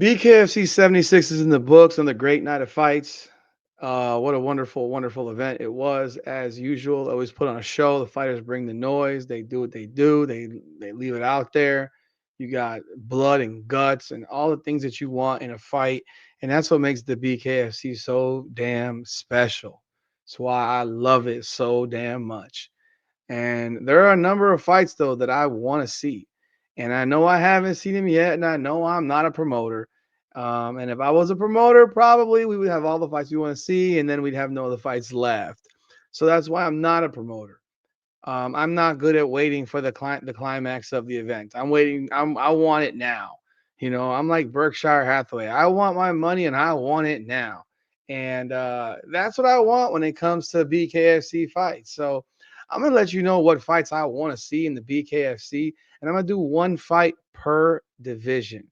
BKFC 76 is in the books on the great night of fights. What a wonderful, wonderful event it was. As usual, always put on a show. The fighters bring the noise. They do what they do. They leave it out there. You got blood and guts and all the things that you want in a fight, and that's what makes the BKFC so damn special. That's why I love it so damn much. And there are a number of fights though that I want to see. And I know I haven't seen them yet, and I know I'm not a promoter. And if I was a promoter, probably we would have all the fights we want to see, and then we'd have no other fights left. So that's why I'm not a promoter. I'm not good at waiting for the climax of the event. I'm waiting. I want it now. I'm like Berkshire Hathaway. I want my money and I want it now. And that's what I want when it comes to BKFC fights. So I'm gonna let you know what fights I want to see in the BKFC, and I'm gonna do one fight per division.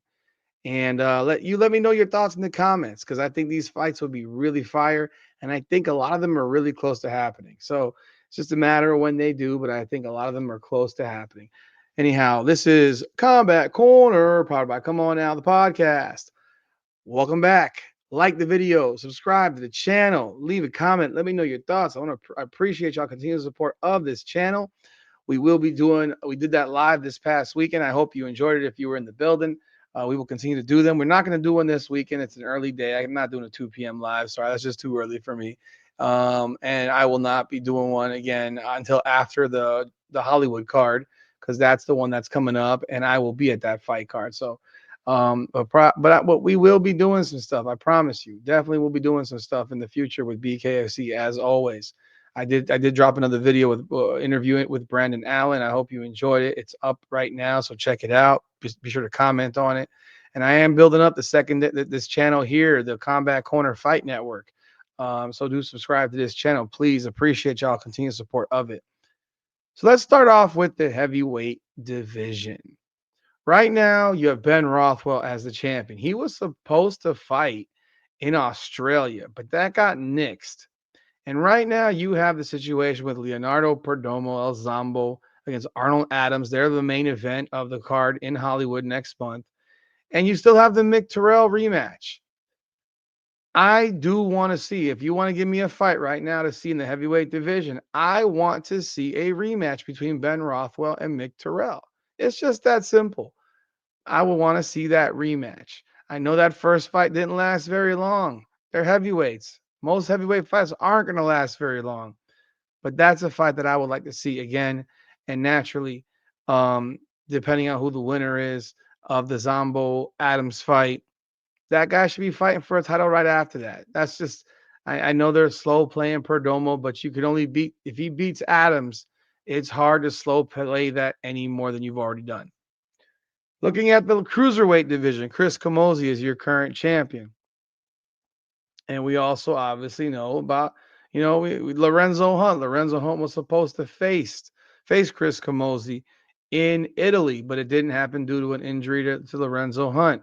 And let me know your thoughts in the comments because I think these fights will be really fire, and I think a lot of them are really close to happening. So it's just a matter of when they do, but I think a lot of them are close to happening. Anyhow, this is Combat Corner, powered by Come On Now, the podcast. Welcome back. Like the video, subscribe to the channel, leave a comment, let me know your thoughts. I appreciate y'all continued support of this channel. We did that live this past weekend. I hope you enjoyed it if you were in the building. We will continue to do them. We're not going to do one this weekend. It's an early day. I'm not doing a 2 p.m. live. Sorry, that's just too early for me. And I will not be doing one again until after the Hollywood card because that's the one that's coming up, and I will be at that fight card. So, but we will be doing some stuff. I promise you. Definitely, we'll be doing some stuff in the future with BKFC as always. I did drop another video with interviewing with Brandon Allen. I hope you enjoyed it. It's up right now, so check it out. Be sure to comment on it. And I am building up the second this channel here, the Combat Corner Fight Network. So do subscribe to this channel, please. Appreciate y'all continued support of it. So let's start off with the heavyweight division. Right now, you have Ben Rothwell as the champion. He was supposed to fight in Australia, but that got nixed. And right now, you have the situation with Leonardo Perdomo El Zombo against Arnold Adams. They're the main event of the card in Hollywood next month. And you still have the Mick Terrell rematch. I do want to see, if you want to give me a fight right now to see in the heavyweight division, I want to see a rematch between Ben Rothwell and Mick Terrell. It's just that simple. I will want to see that rematch. I know that first fight didn't last very long. They're heavyweights. Most heavyweight fights aren't going to last very long, but that's a fight that I would like to see again. And naturally, um, depending on who the winner is of the Zombo Adams fight, that guy should be fighting for a title right after that. That's just, I know they're slow playing Perdomo, but you can only beat, if he beats Adams, it's hard to slow play that any more than you've already done. Looking at the cruiserweight division, Chris Camozzi is your current champion. And we also obviously know about, Lorenzo Hunt. Lorenzo Hunt was supposed to face Chris Camozzi in Italy, but it didn't happen due to an injury to Lorenzo Hunt.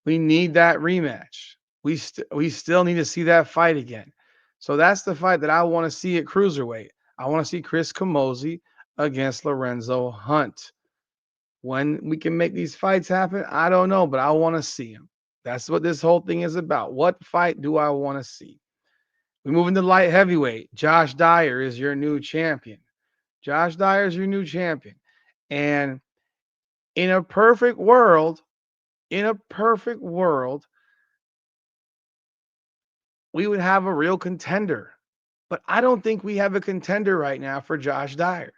We need that rematch. We still need to see that fight again. So that's the fight that I want to see at cruiserweight. I want to see Chris Camozzi against Lorenzo Hunt. When we can make these fights happen, I don't know, but I want to see them. That's what this whole thing is about. What fight do I want to see? We move into light heavyweight. Josh Dyer is your new champion. Josh Dyer is your new champion. And in a perfect world, in a perfect world, we would have a real contender. But I don't think we have a contender right now for Josh Dyer.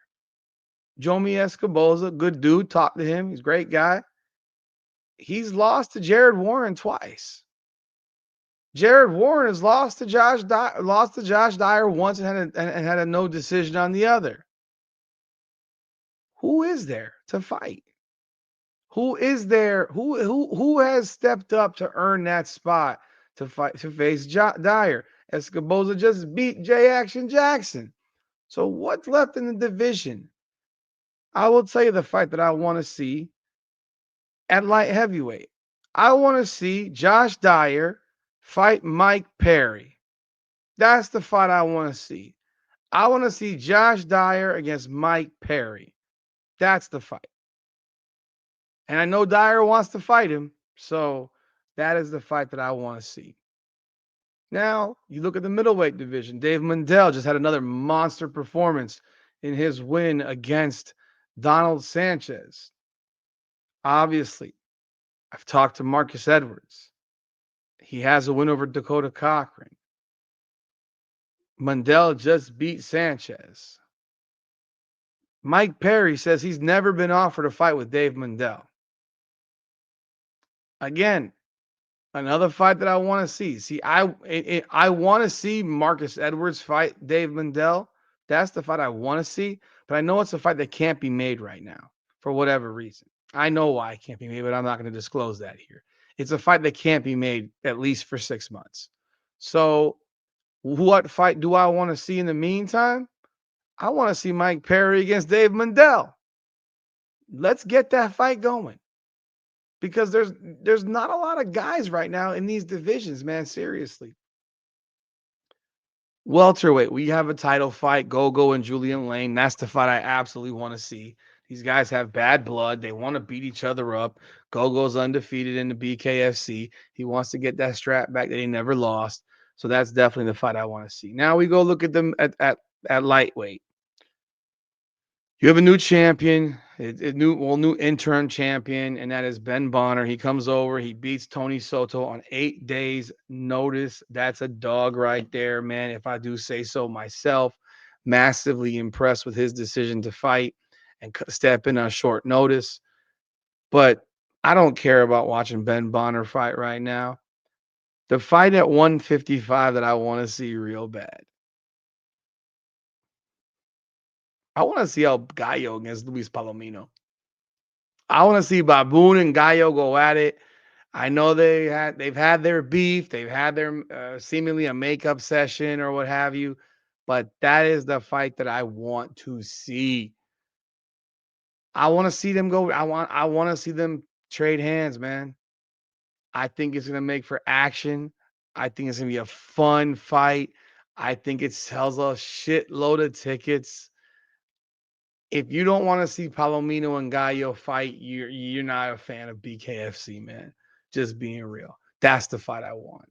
Jomi Escoboza, good dude. Talk to him. He's a great guy. He's lost to Jared Warren twice. Jared Warren has lost to Josh Dyer once and had a no decision on the other. Who is there to fight? Who is there? Who has stepped up to earn that spot to face Dyer? Escoboza just beat J Action Jackson. So what's left in the division? I will tell you the fight that I want to see at light heavyweight. I want to see Josh Dyer fight Mike Perry. That's the fight I want to see. I want to see Josh Dyer against Mike Perry. That's the fight. And I know Dyer wants to fight him. So That is the fight that I want to see. Now, you look at the middleweight division. Dave Mundell just had another monster performance in his win against Donald Sanchez. Obviously, I've talked to Marcus Edwards. He has a win over Dakota Cochran. Mundell just beat Sanchez. Mike Perry says he's never been offered a fight with Dave Mundell. Again, another fight that I want to see. See, I want to see Marcus Edwards fight Dave Mundell. That's the fight I want to see. But I know it's a fight that can't be made right now for whatever reason. I know why it can't be made, but I'm not going to disclose that here. It's a fight that can't be made at least for 6 months. So, what fight do I want to see in the meantime? I want to see Mike Perry against Dave Mundell. Let's get that fight going because there's not a lot of guys right now in these divisions, man. Seriously. Welterweight, we have a title fight, Gogo and Julian Lane. That's the fight I absolutely want to see. These guys have bad blood. They want to beat each other up. Gogo's undefeated in the BKFC. He wants to get that strap back that he never lost. So that's definitely the fight I want to see. Now we go look at them at lightweight. You have a new champion, a new interim champion, and that is Ben Bonner. He comes over, he beats Tony Soto on 8 days' notice. That's a dog right there, man. If I do say so myself, massively impressed with his decision to fight and step in on short notice. But I don't care about watching Ben Bonner fight right now. The fight at 155 that I want to see real bad. I want to see how Gallo against Luis Palomino. I want to see Baboon and Gallo go at it. I know they've had their beef, they've had their seemingly a makeup session or what have you, but that is the fight that I want to see. I want to see them go. I want to see them trade hands, man. I think it's gonna make for action. I think it's gonna be a fun fight. I think it sells a shitload of tickets. If you don't want to see Palomino and Gallo fight, you're not a fan of BKFC, man. Just being real. That's the fight I want.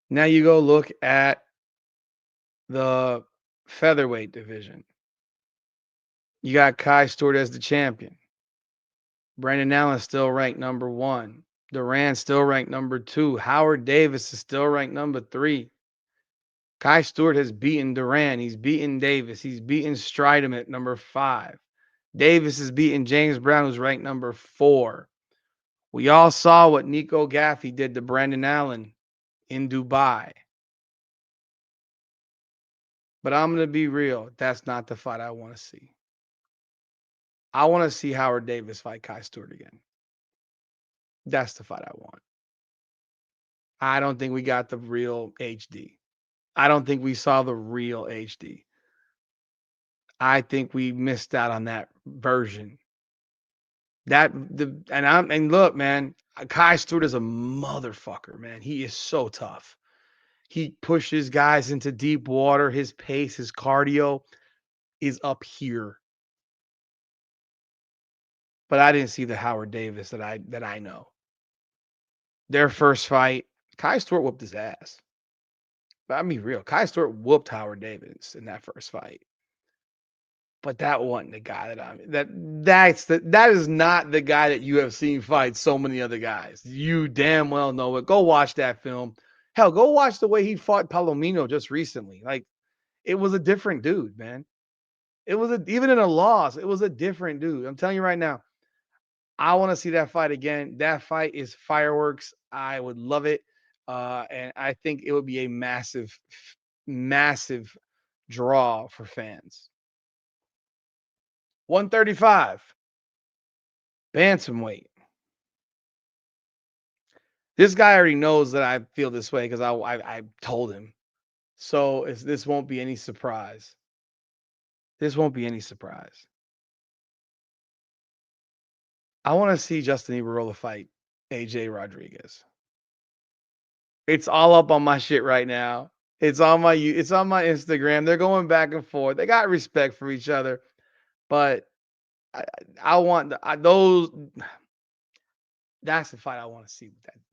Now you go look at the featherweight division. You got Kai Stewart as the champion. Brandon Allen still ranked number one. Duran still ranked number two. Howard Davis is still ranked number three. Kai Stewart has beaten Duran. He's beaten Davis. He's beaten Stridham at number five. Davis has beaten James Brown, who's ranked number four. We all saw what Nico Gaffey did to Brandon Allen in Dubai. But I'm going to be real. That's not the fight I want to see. I want to see Howard Davis fight Kai Stewart again. That's the fight I want. I don't think we got the real HD. I don't think we saw the real HD. I think we missed out on that version. And look, man, Kai Stewart is a motherfucker, man. He is so tough. He pushes guys into deep water. His pace, his cardio is up here. But I didn't see the Howard Davis that I know. Their first fight, Kai Stewart whooped his ass. But I mean, real, Kai Stewart whooped Howard Davis in that first fight. But that wasn't the guy that is not the guy that you have seen fight so many other guys. You damn well know it. Go watch that film. Hell, go watch the way he fought Palomino just recently. Like, it was a different dude, man. Even in a loss, it was a different dude. I'm telling you right now. I want to see that fight again. That fight is fireworks. I would love it. And I think it would be a massive, massive draw for fans. 135. Bantamweight. This guy already knows that I feel this way because I told him. So this won't be any surprise. This won't be any surprise. I want to see Justin Ibarola fight AJ Rodriguez. It's all up on my shit right now. It's on my Instagram. They're going back and forth. They got respect for each other, but I want those. That's the fight I want to see.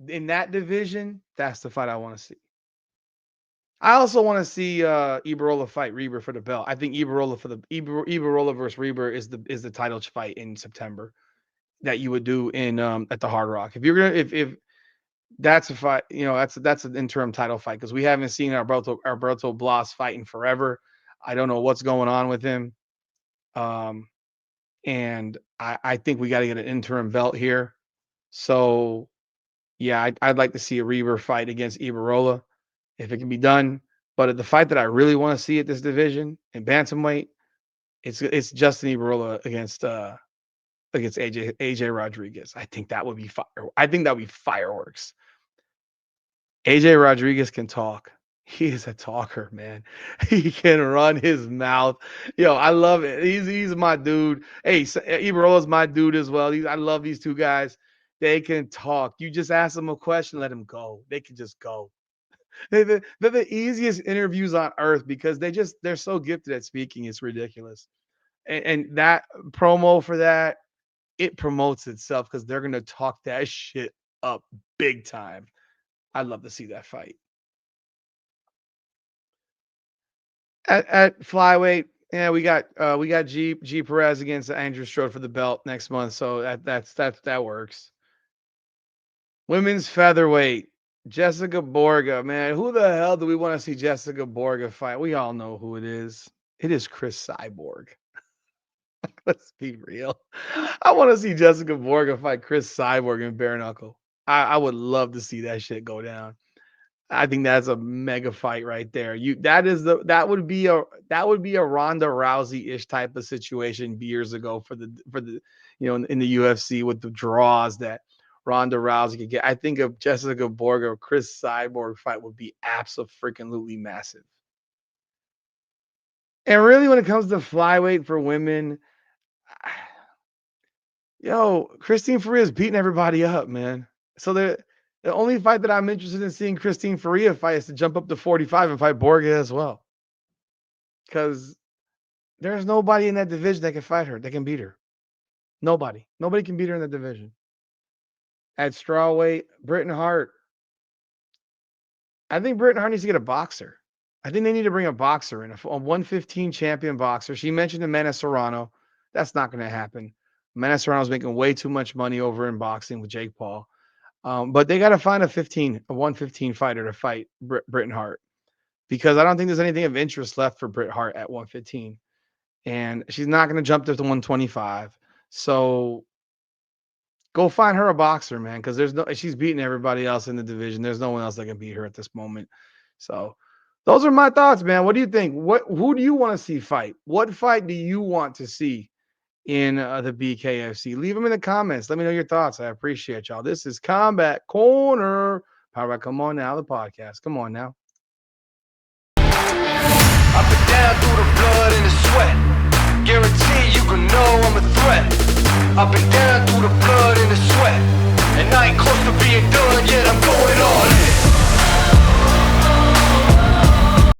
In that division, that's the fight I want to see. I also want to see Ibarola fight Reber for the belt. I think Ibarola versus Reber is the title fight in September that you would do in at the Hard Rock. If you're gonna if that's a fight, that's an interim title fight because we haven't seen Alberto Blas fight in forever. I don't know what's going on with him. And I think we got to get an interim belt here. So yeah, I'd like to see a Reber fight against Ibarola if it can be done. But the fight that I really want to see at this division in bantamweight, it's Justin Ibarola against AJ Rodriguez. I think that would be fire. I think that would be fireworks. AJ Rodriguez can talk. He is a talker, man. He can run his mouth. Yo, I love it. He's my dude. Hey, Ibarola's my dude as well. I love these two guys. They can talk. You just ask them a question, let them go. They can just go. They're the easiest interviews on earth because they're so gifted at speaking. It's ridiculous. And that promo for that, it promotes itself because they're gonna talk that shit up big time. I'd love to see that fight. At flyweight, yeah, we got G Perez against Andrew Strode for the belt next month, so that works. Women's featherweight, Jessica Borga, man, who the hell do we want to see Jessica Borga fight? We all know who it is. It is Chris Cyborg. Let's be real. I want to see Jessica Borga fight Chris Cyborg in bare knuckle. I would love to see that shit go down. I think that's a mega fight right there. That would be a Ronda Rousey-ish type of situation years ago for the in the UFC with the draws that Ronda Rousey could get. I think of Jessica Borga or Chris Cyborg fight would be absolutely massive. And really, when it comes to flyweight for women, Christine Faria's beating everybody up, man. So the only fight that I'm interested in seeing Christine Faria fight is to jump up to 45 and fight Borga as well. Because there's nobody in that division that can fight her, that can beat her. Nobody. Nobody can beat her in the division. At strawweight, Britain Hart. I think Britain Hart needs to get a boxer. I think they need to bring a boxer in, a 115 champion boxer. She mentioned Amanda Serrano. That's not going to happen. Amanda Serrano's making way too much money over in boxing with Jake Paul. But they got to find a 115 fighter to fight Britain Hart because I don't think there's anything of interest left for Britt Hart at 115. And she's not going to jump to the 125. So go find her a boxer, man, because she's beating everybody else in the division. There's no one else that can beat her at this moment. So those are my thoughts, man. What do you think? Who do you want to see fight? What fight do you want to see in the BKFC? Leave them in the comments. Let me know your thoughts. I appreciate y'all. This is Combat Corner. Power by Come On Now, the podcast. Come on now. Up and down through the blood and the sweat. Guarantee you can know I'm a threat. Up and down.